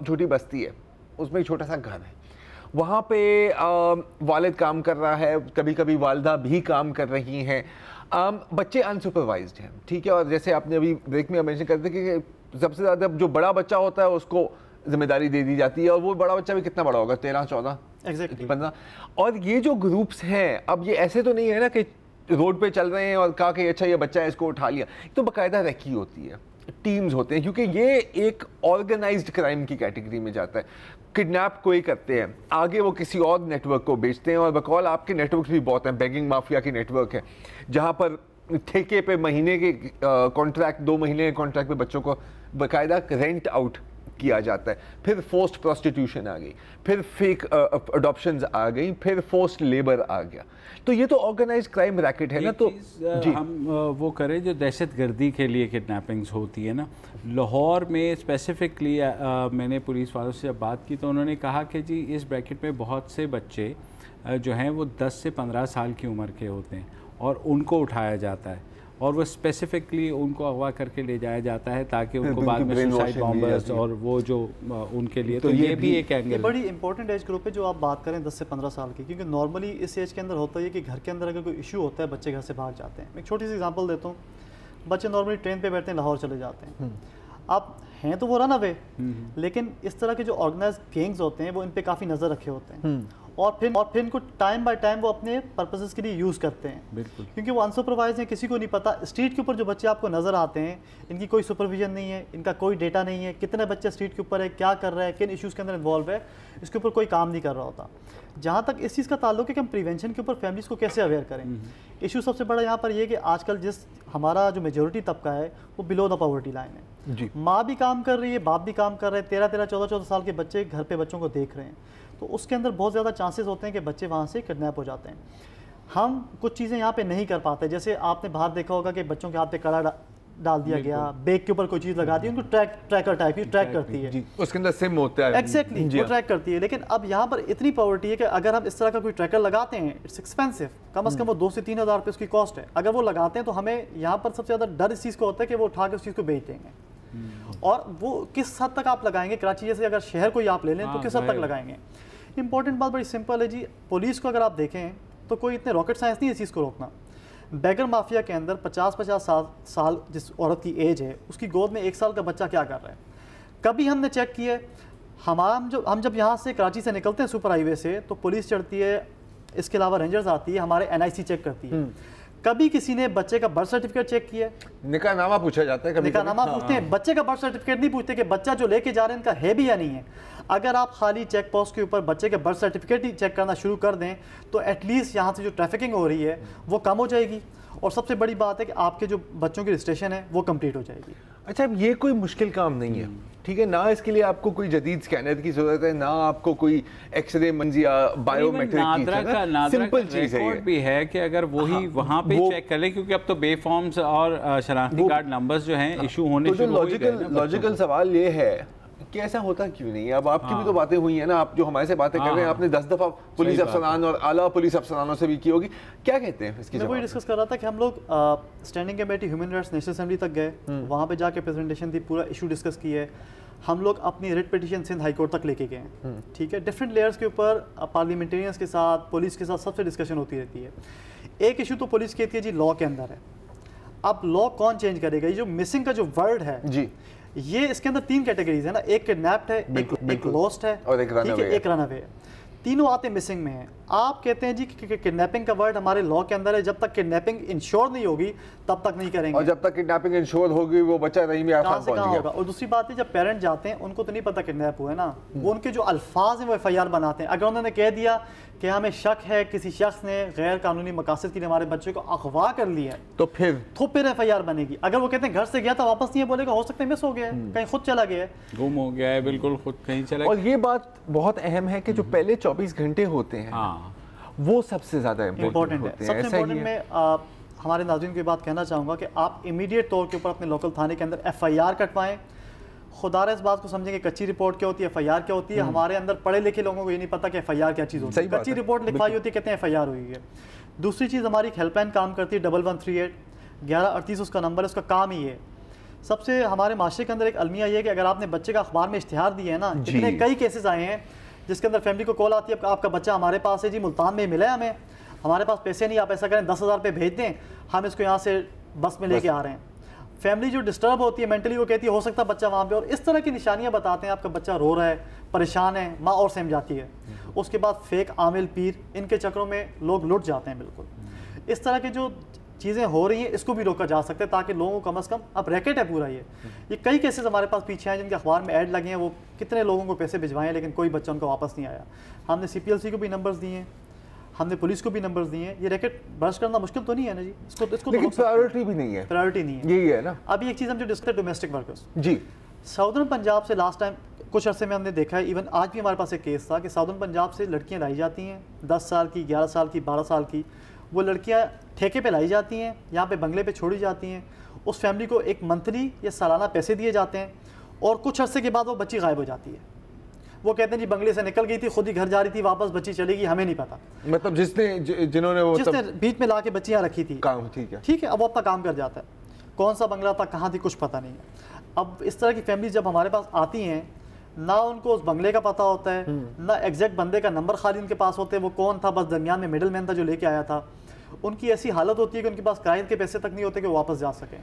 छोटी बस्ती है, उसमें एक छोटा सा घर है, वहाँ पे वालिद काम कर रहा है, कभी कभी वालदा भी काम कर रही हैं, बच्चे अनसुपरवाइज्ड हैं, ठीक है। और जैसे आपने अभी ब्रेक में मेंशन करते कि सबसे ज़्यादा जो बड़ा बच्चा होता है उसको जिम्मेदारी दे दी जाती है, और वो बड़ा बच्चा भी कितना बड़ा होगा, 13-14 15। और ये जो ग्रुप्स हैं, अब ये ऐसे तो नहीं है ना कि रोड पे चल रहे हैं और कहा कि अच्छा ये बच्चा है इसको उठा लिया, तो बाकायदा रैकी होती है, टीम्स होते हैं, क्योंकि ये एक ऑर्गेनाइज्ड क्राइम की कैटेगरी में जाता है। किडनैप कोई करते हैं, आगे वो किसी और नेटवर्क को बेचते हैं, और बकौल आपके नेटवर्क भी बहुत हैं, बेगिंग माफिया की नेटवर्क है, जहाँ पर ठेके पे महीने के कॉन्ट्रैक्ट, 2 महीने के कॉन्ट्रैक्ट पे बच्चों को बाकायदा रेंट आउट किया जाता है। फिर फोर्स्ड प्रोस्टिट्यूशन आ गई, फिर फेक अडॉप्शंस आ गई, फिर फोर्स्ड लेबर आ गया। तो ये तो ऑर्गेनाइज्ड क्राइम रैकेट है ना। तो जी, हम वो करें जो दहशतगर्दी के लिए किडनैपिंग्स होती है ना, लाहौर में स्पेसिफिकली मैंने पुलिस वालों से जब बात की तो उन्होंने कहा कि जी इस ब्रैकेट में बहुत से बच्चे जो हैं वो 10 से 15 साल की उम्र के होते हैं और उनको उठाया जाता है और वो स्पेसिफिकली उनको अगवा करके ले जाया जाता है ताकि उनको बाद में सुसाइड बॉम्बर्स और वो जो उनके लिए, तो ये भी एक एंगल। बड़ी इंपॉर्टेंट एज ग्रुप है जो आप बात करें 10 से 15 साल की, क्योंकि नॉर्मली इस एज के अंदर होता है कि घर के अंदर अगर कोई इशू होता है बच्चे घर से भाग जाते हैं। मैं एक छोटी सी एग्जांपल देता हूँ, बच्चे नॉर्मली ट्रेन पे बैठते हैं, लाहौर चले जाते हैं, अब हैं तो वो रन अवे, लेकिन इस तरह के जो ऑर्गेनाइज गैंग्स होते हैं वो इन पे काफ़ी नज़र रखे होते हैं और फिर इनको टाइम बाय टाइम वो अपने पर्पसेस के लिए यूज़ करते हैं। बिल्कुल, क्योंकि वो अनसुपरवाइज हैं, किसी को नहीं पता। स्ट्रीट के ऊपर जो बच्चे आपको नज़र आते हैं इनकी कोई सुपरविजन नहीं है, इनका कोई डेटा नहीं है, कितने बच्चे स्ट्रीट के ऊपर है, क्या कर रहे हैं, किन इश्यूज़ के अंदर इन्वॉल्व है, इसके ऊपर कोई काम नहीं कर रहा होता। जहाँ तक इस चीज़ का ताल्लुक है कि हम प्रिवेंशन के ऊपर फैमिलीज़ को कैसे अवेयर करें, इशू सबसे बड़ा यहाँ पर ये कि आजकल जिस हमारा जो मेजोरिटी तबका है वो बिलो द पॉवर्टी लाइन है जी। माँ भी काम कर रही है, बाप भी काम कर रहे हैं, 13-13, 14-14 साल के बच्चे घर पे बच्चों को देख रहे हैं, तो उसके अंदर बहुत ज़्यादा चांसेस होते हैं कि बच्चे वहाँ से किडनैप हो जाते हैं। हम कुछ चीज़ें यहाँ पे नहीं कर पाते, जैसे आपने बाहर देखा होगा कि बच्चों के हाथ पे कड़ा डाल दिया गया, बैग के ऊपर कोई चीज़ लगा दी, उनको ट्रैकर टाइप की ट्रैक करती है, उसके अंदर सिम होता है, एग्जैक्टली वो ट्रैक करती है। लेकिन अब यहाँ पर इतनी पॉवर्टी है कि अगर हम इस तरह का कोई ट्रैकर लगाते हैं, इट्स एक्सपेंसिव, कम से कम वो 2 से 3 हज़ार रुपये उसकी कॉस्ट है। अगर वो लगाते हैं तो हमें यहाँ पर सबसे ज़्यादा डर इस चीज़ को होता है कि वो उठा के उस चीज़ को बेच देंगे, और वो किस हद तक आप लगाएंगे। कराची जैसे अगर शहर कोई आप ले लें तो किस हद तक लगाएंगे। इंपॉर्टेंट बात बड़ी सिंपल है जी, पुलिस को अगर आप देखें तो कोई इतने रॉकेट साइंस नहीं है इस चीज़ को रोकना। बैगर माफिया के अंदर 50-50 साल जिस औरत की एज है उसकी गोद में 1 साल का बच्चा क्या कर रहा है, कभी हमने चेक किया है? हम जब यहाँ से कराची से निकलते हैं सुपर हाईवे से तो पुलिस चढ़ती है, इसके अलावा रेंजर्स आती है, हमारे NIC चेक करती है। कभी किसी ने बच्चे का बर्थ सर्टिफिकेट चेक किया है? निकाहनामा पूछा जाता है, कभी निकाहनामा पूछते हैं, बच्चे का बर्थ सर्टिफिकेट नहीं पूछते कि बच्चा जो लेके जा रहे हैं इनका है भी या नहीं है। अगर आप खाली चेक पोस्ट के ऊपर बच्चे के बर्थ सर्टिफिकेट ही चेक करना शुरू कर दें तो एटलीस्ट यहाँ से जो ट्रैफिकिंग हो रही है वो कम हो जाएगी, और सबसे बड़ी बात है कि आपके जो बच्चों की रजिस्ट्रेशन है वो कंप्लीट हो जाएगी। अच्छा, अब ये कोई मुश्किल काम नहीं है, ठीक है ना, इसके लिए आपको कोई जदीद स्कैनर की जरूरत है, ना आपको कोई एक्सरे मंजी या बायोमेट्रिक की, सिंपल चीज है। भी है कि अगर वही वहाँ पे चेक कर ले, क्योंकि अब तो बे फॉर्म्स और शनाख्ती कार्ड नंबर्स जो हैं इशू होने शुरू हो गए हैं। लॉजिकल सवाल ये है कि ऐसा होता क्यों नहीं है? अब आपकी भी तो बातें हुई हैं ना, आप जो हमारे से बातें कर रहे हैं, आपने 10 दफ़ा पुलिस अफसरान और आला पुलिस अफसरानों से भी की होगी, क्या कहते हैं इसकी? मैं वही डिस्कस कर रहा था कि हम लोग standing committee human rights national assembly तक गए, वहाँ पे जाके प्रेजेंटेशन दी, पूरा इशू डिस्कस किया है। हम लोग अपनी writ petition Sindh high court तक लेके गए हैं, ठीक है। डिफरेंट लेयर्स के ऊपर पार्लियामेंटेरियंस के साथ, पुलिस के साथ, सबसे डिस्कशन होती रहती है। एक इशू तो पुलिस कहती है जी लॉ के अंदर है, अब लॉ कौन चेंज करेगा? ये जो मिसिंग का जो वर्ड है जी, ये इसके अंदर 3 कैटेगरीज है ना, एक किडनैप्ड है, एक लॉस्ट है, और एक रनअवे है। तीनों आते मिसिंग में हैं। आप कहते हैं जी कि किडनैपिंग का वर्ड हमारे लॉ के अंदर है, जब तक किडनैपिंग इंश्योर नहीं होगी तब तक नहीं करेंगे, और जब तक किडनैपिंग इंश्योर होगी वो बच्चा नहीं में आसान पहुंच गया होगा। और दूसरी बात है, जब पेरेंट जाते हैं उनको तो नहीं पता किडनैप हुआ है ना, वो उनके जो अल्फाज हैं वो FIR बनाते हैं। अगर उन्होंने कह दिया कि हमें शक है किसी शख्स ने गैर कानूनी मकासद के लिए हमारे बच्चे को अगवा कर लिया है, तो फिर FIR बनेगी। अगर वो कहते हैं घर से गया था वापस नहीं है, बोलेगा हो सकता है मिस हो गया है, कहीं खुद चला गया है, गुम हो गया है, बिल्कुल खुद कहीं चला गया। और ये बात बहुत अहम है कि जो पहले 24 घंटे होते हैं, हाँ, वो सबसे ज्यादा इम्पोर्टेंट है। सबसे इम्पोर्टेंट मैं हमारे नाज़रीन की बात कहना चाहूँगा कि आप इमीडिएट तौर के ऊपर अपने लोकल थाने के अंदर FIR कटवाएं। खुदारा इस बात को समझेंगे कच्ची रिपोर्ट क्या होती है, FIR क्या होती है। हमारे अंदर पढ़े लिखे लोगों को ये नहीं पता कि FIR क्या चीज़ होती है। कच्ची रिपोर्ट लिखवाई होती है, कहते हैं FIR हुई है। दूसरी चीज़, हमारी हेल्पलाइन काम करती है 1138 1138 उसका नंबर है, उसका काम ही है। सबसे हमारे माशरे के अंदर एक अलमिया ये है कि अगर आपने बच्चे का अखबार में इश्तिहार दिया है ना, जितने कई केसेस आए हैं जिसके अंदर फैमिली को कॉल आती है आपका बच्चा हमारे पास है जी, मुल्तान में मिला है हमें, हमारे पास पैसे नहीं, आप ऐसा करें 10,000 रुपये भेज दें, हम इसको यहाँ से बस में लेके आ रहे हैं। फैमिली जो डिस्टर्ब होती है मेंटली, वो कहती है हो सकता है बच्चा वहाँ पे, और इस तरह की निशानियाँ बताते हैं, आपका बच्चा रो रहा है, परेशान है, माँ और सहम जाती है। उसके बाद फेक आमिल पीर, इनके चक्रों में लोग लुट जाते हैं। बिल्कुल इस तरह की जो चीज़ें हो रही हैं इसको भी रोका जा सकता है, ताकि लोगों को कम से कम, अब रैकेट है पूरा ये कई केसेस हमारे पास पीछे हैं जिनके अखबार में ऐड लगे हैं, वो कितने लोगों को पैसे भिजवाएं लेकिन कोई बच्चा उनको वापस नहीं आया। हमने CPLC को भी नंबर्स दिए हैं, हमने पुलिस को भी नंबर्स दिए हैं। ये रैकेट बर्स्ट करना मुश्किल तो नहीं है ना जी, इसको लेकिन प्रायोरिटी भी नहीं है, प्रायोरिटी नहीं है, यही है ना। अभी एक चीज़ हम जो डिस्कस डोमेस्टिक वर्कर्स जी, साउदर्न पंजाब से लास्ट टाइम कुछ अरसे में हमने देखा है, इवन आज भी हमारे पास एक केस था कि साउदर्न पंजाब से लड़कियां लाई जाती हैं 10 साल की, 11 साल की, 12 साल की, वो लड़कियां ठेके पे लाई जाती हैं, यहाँ पे बंगले पे छोड़ी जाती हैं, उस फैमिली को एक मंथली या सालाना पैसे दिए जाते हैं, और कुछ अरसे के बाद वो बच्ची गायब हो जाती है। वो कहते हैं जी बंगले से निकल गई थी, खुद ही घर जा रही थी, वापस बच्ची चलेगी, हमें नहीं पता। मतलब जिन्होंने बीच में ला के बच्चियाँ रखी थी, ठीक है, अब वो अपना काम कर जाता है, कौन सा बंगला था, कहाँ थी, कुछ पता नहीं है। अब इस तरह की फैमिली जब हमारे पास आती हैं, ना उनको उस बंगले का पता होता है, ना एग्जैक्ट बंदे का नंबर खाली उनके पास होते हैं, वो कौन था, बस दरमियान में मिडल मैन था जो लेके आया था। उनकी ऐसी हालत होती है कि उनके पास किराए के पैसे तक नहीं होते कि वो वापस जा सकें।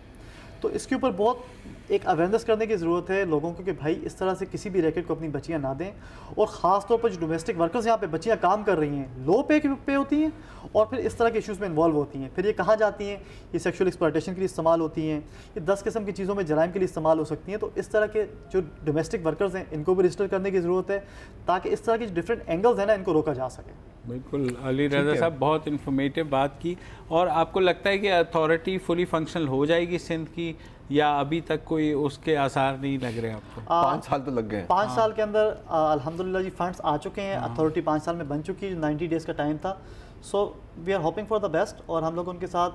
तो इसके ऊपर बहुत एक अवेयरनेस करने की ज़रूरत है लोगों को कि भाई इस तरह से किसी भी रैकेट को अपनी बच्चियाँ ना दें, और ख़ास तौर पर जो डोमेस्टिक वर्कर्स यहाँ पे बच्चियाँ काम कर रही हैं, लो पे होती हैं, और फिर इस तरह के इश्यूज़ में इन्वॉल्व होती हैं। फिर ये कहाँ जाती हैं, ये सेक्शुअल एक्सप्लॉयटेशन के लिए इस्तेमाल होती हैं, ये 10 किस्म की चीज़ों में जराइम के लिए इस्तेमाल हो सकती हैं। तो इस तरह के जो डोमेस्टिक वर्कर्स हैं इनको भी रजिस्टर करने की ज़रूरत है, ताकि इस तरह के जो डिफरेंट एंगल्स हैं ना, इनको रोका जा सके। बिल्कुल अली रज़ा साहब, बहुत इन्फॉर्मेटिव बात की। और आपको लगता है कि अथॉरिटी फुली फंक्शनल हो जाएगी सिंध की, या अभी तक कोई उसके आसार नहीं लग रहे आपको? 5 साल तो लग गए हैं। 5 साल के अंदर अल्हम्दुलिल्लाह जी फंड्स आ चुके हैं, अथॉरिटी 5 साल में बन चुकी है, 90 डेज़ का टाइम था। So we are hoping for the best, और हम लोग उनके साथ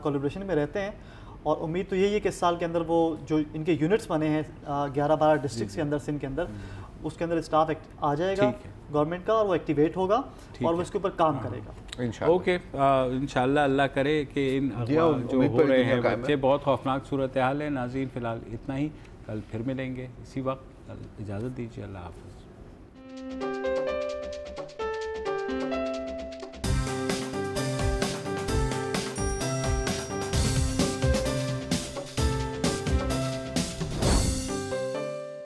कोलैबोरेशन में रहते हैं, और उम्मीद तो यही है कि इस साल के अंदर वो जो इनके यूनिट्स बने हैं 11-12 डिस्ट्रिक्ट के अंदर, सिंध के अंदर, उसके अंदर स्टाफ आ जाएगा गवर्नमेंट का, और वो एक्टिवेट होगा और वो इसके ऊपर काम करेगा ओके। इंशाल्लाह अल्लाह करे कि इन जो हो रहे हैं बच्चे, बहुत खौफनाक सूरत हाल है। नाज़रीन फ़िलहाल इतना ही, कल फिर मिलेंगे इसी वक्त, इजाज़त दीजिए, अल्लाह हाफ़िज़।